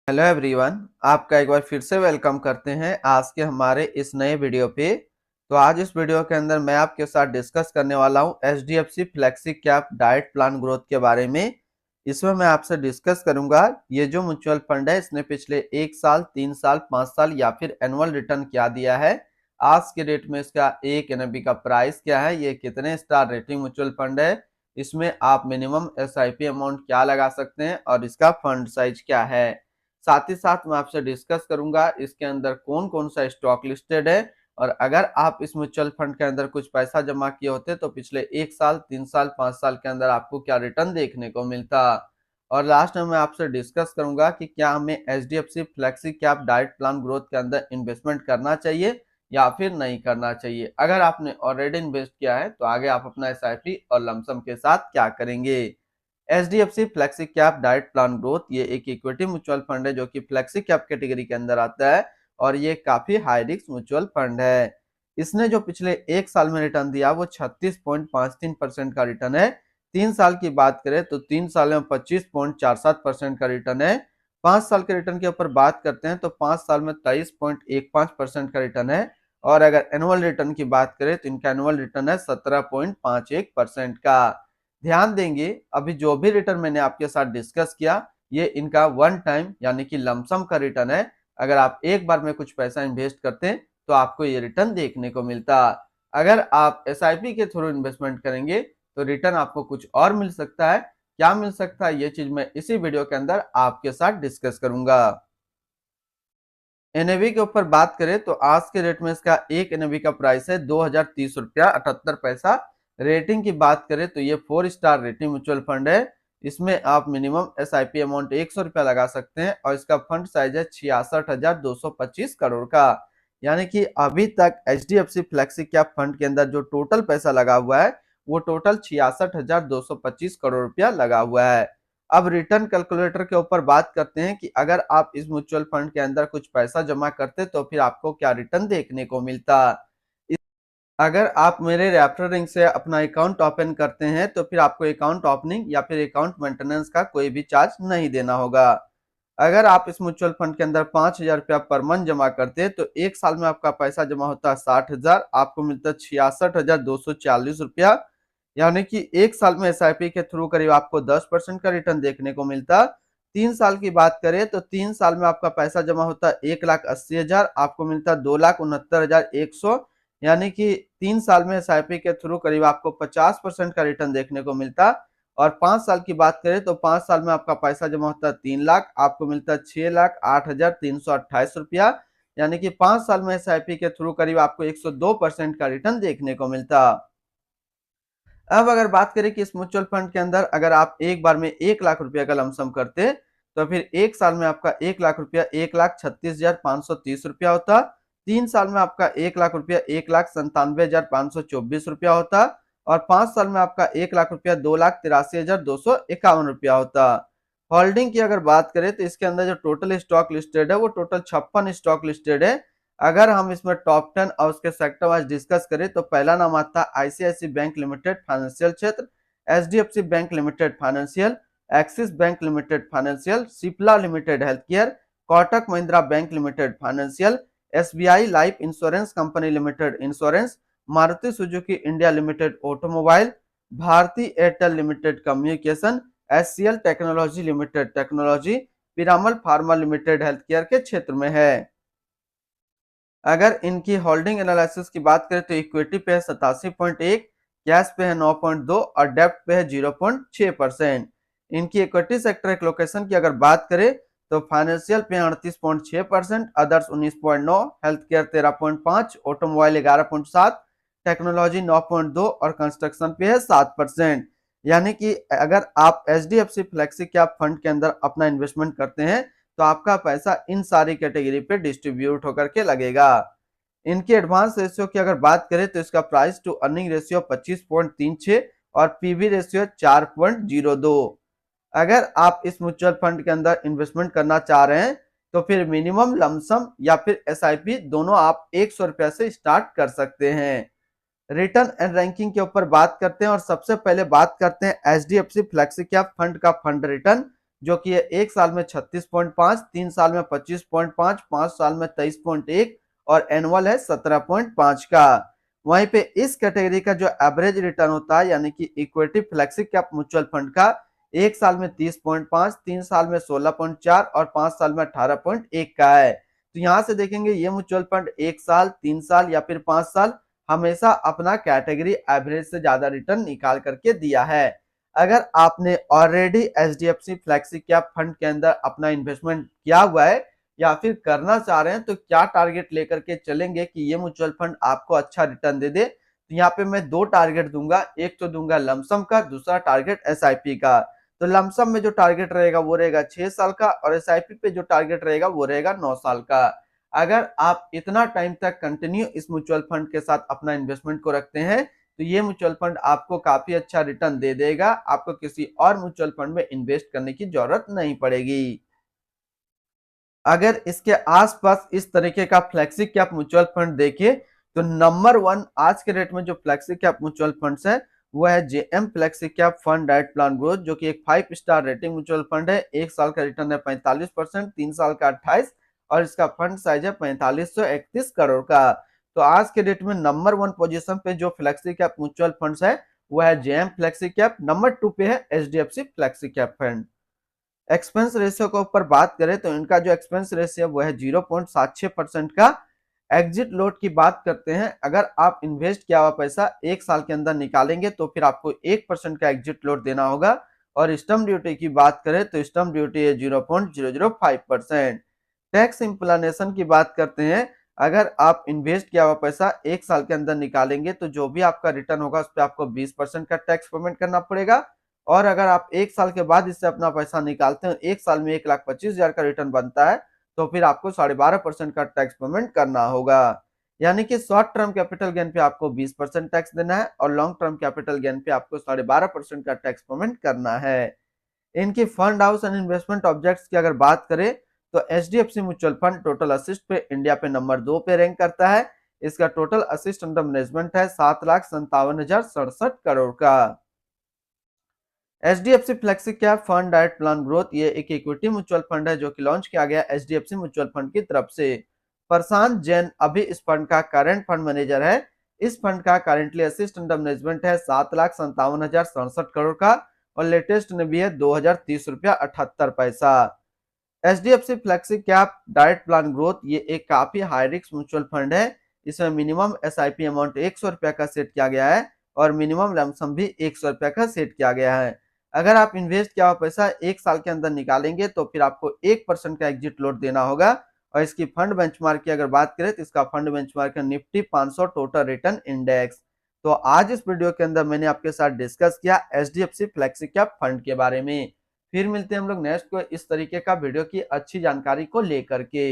Hello everyone, आपका एक बार फिर से वेलकम करते हैं आज के हमारे इस नए वीडियो पे। तो आज इस वीडियो के अंदर मैं आपके साथ डिस्कस करने वाला हूं HDFC flexi cap diet plan growth के बारे में। इसमें मैं आपसे डिस्कस करूंगा ये जो म्यूचुअल फंड है इसने पिछले 1 साल, 3 साल, 5 साल या फिर एनुअल रिटर्न क्या दिया है, आज के डेट में इसका एक एनएबी का प्राइस क्या है, ये कितने स्टार रेटिंग म्यूचुअल फंड है, इसमें आप मिनिमम एसआईपी अमाउंट क्या लगा सकते हैं और इसका फंड साइज क्या है। साथ ही साथ मैं आपसे डिस्कस करूंगा इसके अंदर कौन कौन सा स्टॉक लिस्टेड है और अगर आप इस म्यूचुअल फंड के अंदर कुछ पैसा जमा किए होते तो पिछले 1 साल, 3 साल, 5 साल के अंदर आपको क्या रिटर्न देखने को मिलता। और लास्ट में मैं आपसे डिस्कस करूंगा कि क्या हमें HDFC flexi cap diet plan growth के अंदर इन्वेस्टमेंट करना चाहिए या फिर नहीं करना चाहिए। अगर आपने ऑलरेडी इन्वेस्ट किया है तो आगे आप अपना एसआईपी और लमसम के साथ क्या करेंगे। HDFC flexi cap diet plan growth ये एक इक्विटी म्यूचुअल फंड है जो कि फ्लेक्सी कैप कैटेगरी के अंदर आता है और ये काफी हाई रिस्क म्यूचुअल फंड है। इसने जो पिछले 1 साल में रिटर्न दिया वो 36.53% का रिटर्न है। 3 साल की बात करें तो 3 साल में 25.47% का रिटर्न है। 5 साल के रिटर्न के ऊपर बात करते हैं तो 5 साल में 23.15% का रिटर्न है। और अगर एनुअल रिटर्न की बात करें तो इनका एनुअल रिटर्न है 17.51% का। ध्यान देंगे अभी जो भी रिटर्न मैंने आपके साथ डिस्कस किया ये इनका वन टाइम यानी कि लमसम का रिटर्न है। अगर आप एक बार में कुछ पैसा इन्वेस्ट करते हैं तो आपको ये रिटर्न देखने को मिलता। अगर आप एसआईपी के थ्रू इन्वेस्टमेंट करेंगे तो रिटर्न आपको कुछ और मिल सकता है। क्या मिल सकता है ये चीज मैं इसी वीडियो के अंदर आपके साथ डिस्कस करूंगा। एनएवी के ऊपर बात करें तो आज के रेट में इसका एक एनएवी का प्राइस है 2030 रुपया 78 पैसा। रेटिंग की बात करें तो ये 4 स्टार रेटिंग म्यूचुअल फंड है। इसमें आप मिनिमम एसआईपी अमाउंट 100 रुपया लगा सकते हैं और इसका फंड साइज है 66,225 करोड़ का। यानी कि अभी तक एचडीएफसी फ्लेक्सी कैप फंड के अंदर जो टोटल पैसा लगा हुआ है वो टोटल 66,225 करोड़ रुपया लगा हुआ है। अब रिटर्न कैलकुलेटर के ऊपर बात करते हैं कि अगर आप इस म्यूचुअल फंड के अंदर कुछ पैसा जमा करते तो फिर आपको क्या रिटर्न देखने को मिलता। अगर आप मेरे रेफरिंग से अपना अकाउंट ओपन करते हैं तो फिर आपको अकाउंट ओपनिंग या फिर अकाउंट मेंटेनेंस का कोई भी चार्ज नहीं देना होगा। अगर आप इस म्यूचुअल फंड के अंदर 5,000 रुपया पर मंथ जमा करते हैं तो 1 साल में आपका पैसा जमा होता है 60,000, आपको मिलता है 66,240 रुपया। यानी कि 1 साल में एसआईपी के थ्रू करीब आपको 10% का रिटर्न देखने को मिलता। 3 साल की बात करें तो 3 साल में आपका पैसा जमा होता है 1,80,000, आपको मिलता है 2,69,100। यानी कि 3 साल में एसआईपी के थ्रू करीब आपको 50% का रिटर्न देखने को मिलता। और 5 साल की बात करें तो 5 साल में आपका पैसा जमा होता है 3 लाख, आपको मिलता है 6,08,328 रुपया। यानी कि 5 साल में एसआईपी के थ्रू करीब आपको 102% का रिटर्न देखने को मिलता। अब अगर बात करें कि इस म्यूचुअल फंड के अंदर अगर आप एक बार में 1 लाख रुपया का लमसम करते तो फिर 1 साल में आपका 1 लाख रुपया 1,36,530 रुपया होता। 3 साल में आपका 1 लाख रुपया 1,97,524 रुपया होता। और 5 साल में आपका 1 लाख रुपया 2,83,251 रुपया होता। होल्डिंग की अगर बात करें तो इसके अंदर जो टोटल स्टॉक लिस्टेड है वो टोटल 56 स्टॉक लिस्टेड है। अगर हम इसमें टॉप 10 और उसके सेक्टर वाइज डिस्कस करें तो पहला नाम आता है आईसीआईसी बैंक लिमिटेड फाइनेंशियल क्षेत्र, HDFC bank limited financial, Axis bank limited financial, Cipla limited health care, Kotak Mahindra bank limited financial, SBI life insurance company limited insurance, Maruti Suzuki India limited automobile, Bharti Airtel limited communication, HCL technology limited technology, Piramal pharma limited health care के क्षेत्र में है। अगर इनकी holding analysis की बात करें तो इक्विटी पे है 87.1, कैश पे है 9.2 और डेप्ट पे है 0.6%। इनकी इक्विटी सेक्टर एलोकेशन की अगर बात करें तो फाइनेंशियल पे 38.6%, others 19.9, health care 13.5, automobile 11.7, technology 9.2 और कंस्ट्रक्शन पे है 7%। यानी कि अगर आप एचडीएफसी फ्लेक्सी कैप फंड के अंदर अपना इन्वेस्टमेंट करते हैं तो आपका पैसा इन सारी कैटेगरी पे डिस्ट्रीब्यूट होकर के लगेगा। इनकी एडवांस रेशियो की अगर बात करें तो इसका प्राइस टू अर्निंग रेशियो 25.36 और पीवी रेशियो 4.02। अगर आप इस म्यूचुअल फंड के अंदर इन्वेस्टमेंट करना चाह रहे हैं तो फिर मिनिमम लमसम या फिर एसआईपी दोनों आप 100 रुपया से स्टार्ट कर सकते हैं। रिटर्न एंड रैंकिंग के ऊपर बात करते हैं और सबसे पहले बात करते हैं एचडीएफसी फ्लेक्सी कैप फंड का फंड रिटर्न। जो कि एक साल में 36.5, 3 साल में 25.5, 5 साल में 23.1 और एनुअल है 17.5 का। वहीं पे इस कैटेगरी का जो एवरेज रिटर्न होता है यानी कि equity flexi cap mutual fund का एक साल में 30.5, 3 साल में 16.4 और 5 साल में 18.1 का है। तो यहाँ से देखेंगे ये म्यूचुअल फंड एक साल, 3 साल या फिर 5 साल हमेशा अपना कैटेगरी एवरेज से ज्यादा रिटर्न निकाल करके दिया है। अगर आपने already HDFC flexi cap fund के अंदर अपना इन्वेस्टमेंट किया हुआ है या फिर करना चाह रहे हैं तो क्या टारगेट लेकर के चलेंगे कि ये म्यूचुअल फंड आपको अच्छा रिटर्न दे दे। तो यहाँ पे मैं दो टारगेट दूंगा, एक तो दूंगा लमसम का, दूसरा टारगेट एसआईपी का। तो लमसम में जो टारगेट रहेगा वो रहेगा 6 साल का और एसआईपी पे जो टारगेट रहेगा वो रहेगा 9 साल का। अगर आप इतना टाइम तक कंटिन्यू इस म्यूचुअल फंड के साथ अपना इन्वेस्टमेंट को रखते हैं तो ये म्यूचुअल फंड आपको काफी अच्छा रिटर्न दे देगा, आपको किसी और म्यूचुअल फंड में इन्वेस्ट करने की जरूरत नहीं पड़ेगी। अगर इसके आसपास इस तरीके का फ्लेक्सी कैप म्यूचुअल फंड देखिए तो नंबर 1 आज के रेट में जो फ्लेक्सी कैप म्यूचुअल फंड्स है वो है JM flexi cap fund diet plan growth, जो कि एक 5 स्टार रेटिंग म्यूचुअल फंड है। एक साल का रिटर्न है 45%, 3 साल का 28 और इसका फंड साइज है 4531 करोड़ का। तो आज के डेट में नंबर 1 पोजीशन पे जो फ्लेक्सी कैप म्यूचुअल फंड्स है वो है जेएम फ्लेक्सी कैप, नंबर 2 पे है HDFC flexi cap fund. Expense ratio के ऊपर बात करें तो इनका जो एक्सपेंस रेशियो वो है 0.76% का। एग्जिट लोड की बात करते हैं, अगर आप इन्वेस्ट किया हुआ पैसा एक साल के अंदर निकालेंगे तो फिर आपको 1% का एग्जिट लोड देना होगा। और स्टम्प ड्यूटी की बात करें तो स्टम्प ड्यूटी है 0.005%। टैक्स इंप्लानेशन की बात करते हैं, अगर आप इन्वेस्ट किया हुआ पैसा एक साल के अंदर निकालेंगे तो जो भी आपका रिटर्न होगा उस पर आपको 20% का टैक्स पेमेंट करना पड़ेगा। और अगर आप एक साल के बाद इससे अपना पैसा निकालते हैं, एक साल में 1,25,000 का रिटर्न बनता है तो फिर आपको 12.5% का टैक्स पेमेंट करना होगा। यानी कि शॉर्ट टर्म कैपिटल गेन पे आपको 20% टैक्स देना है और लॉन्ग टर्म कैपिटल गेन पे आपको 12.5% का टैक्स पेमेंट करना है। इनकी fund house and investment objects की अगर बात करें तो HDFC mutual fund total assist पे इंडिया पे नंबर 2 पे रैंक करता है। इसका टोटल असिस्ट अंडर मैनेजमेंट है 7,57,067 करोड़ का। HDFC flexi cap fund diet plan growth ये एक इक्विटी म्यूचुअल फंड है जो कि लॉन्च किया गया एचडीएफसी म्यूचुअल फंड की तरफ से। प्रशांत जैन अभी इस फंड का करंट फंड मैनेजर है। इस फंड का करेंटली असिस्ट अंडर मैनेजमेंट है 7,57,067 करोड़ का और लेटेस्ट ने भी है 2,030 रुपया 78 पैसा। HDFC flexi cap diet plan growth ये एक काफी हाई रिस्क म्यूचुअल फंड है। इसमें मिनिमम एसआईपी अमाउंट 100 रुपया का सेट किया गया है और मिनिमम लमसम भी 100 रुपया का सेट किया गया है। अगर आप इन्वेस्ट किया हुआ पैसा एक साल के अंदर निकालेंगे तो फिर आपको 1% का एग्जिट लोड देना होगा। और इसकी फंड बेंचमार्क की अगर बात करें तो इसका फंड बेंचमार्क है निफ्टी 500 टोटल रिटर्न इंडेक्स। तो आज इस वीडियो के अंदर मैंने आपके साथ डिस्कस किया एचडीएफसी फ्लेक्सी कैप फंड के बारे में। फिर मिलते हैं हम लोग नेक्स्ट को इस तरीके का वीडियो की अच्छी जानकारी को लेकर के।